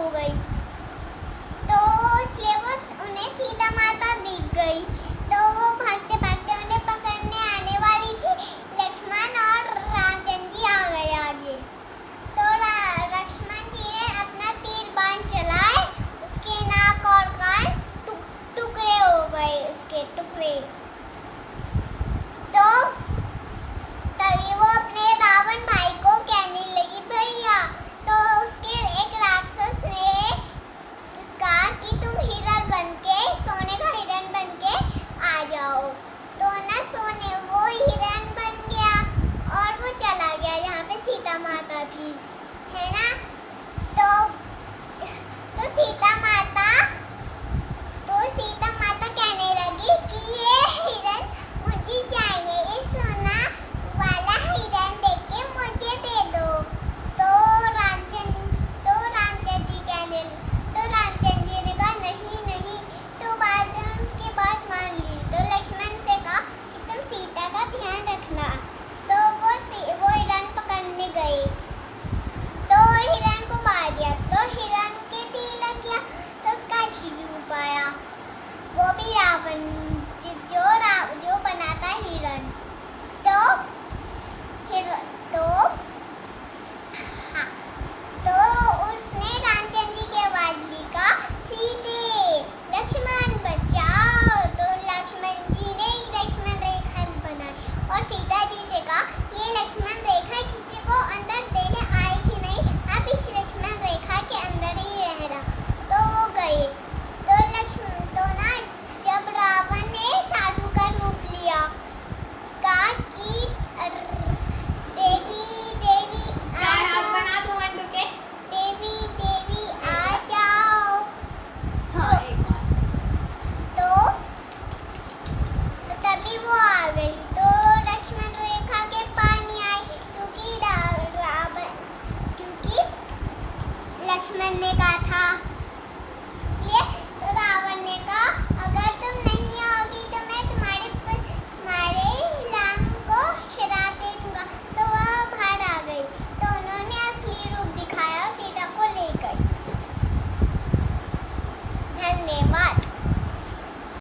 हो गई। तो इसलिए वो उन्हें सीता माता दिख गई। तो वो भागते भागते उन्हें पकड़ने आने वाली थी। लक्ष्मण और रामचंद्र जी आ गए आगे। तो लक्ष्मण जी ने अपना तीर बाण चलाए, उसके नाक और कान टुकड़े हो गए, उसके टुकड़े। तो तभी वो अपने रावण भाई को कहने लगी, भैया। तो उसके एक राक्षस ने कहा कि तुम हिरण बनके, सोने का हिरण बनके आ जाओ। तो ना सोने वो हिरण बन गया और वो चला गया जहाँ पे सीता माता थी, है ना। तो सीता माता कहने लगी कि ये हिरण मुझे चाहिए, ये सोना वाला हिरण देके मुझे दे दो। तो रामचंद्र जी ने कहा नहीं नहीं। तो बाद में उनकी बात मान ली। तो लक्ष्मण से कहा कि तुम सीता का ध्यान रखना। तो वो हिरण पकड़ने गए, तो हिरण को मार दिया। तो हिरण के तीर लग गया, तो उसका सिर टूट आया। वो भी रावण जो बना था हिरण। तो उसने रामचंद्र जी की आवाज ली, कहा सीते लक्ष्मण बचाओ। तो लक्ष्मण जी ने एक लक्ष्मण रेखा बनाई और सीता जी से कहा ये लक्ष्मण रेखा किसी को अंदर देने आएगी नहीं, आप इस लक्ष्मण रेखा के अंदर ही रहना। तो वो गए। तो ना जब रावण ने साधु का रूप लिया, कहा कि देवी देवी आ जाओ। तो तभी वो आ गई। तो लक्ष्मण रेखा के पार नहीं आई, क्योंकि लक्ष्मण ने कहा था, इसलिए। तो रावण ने कहा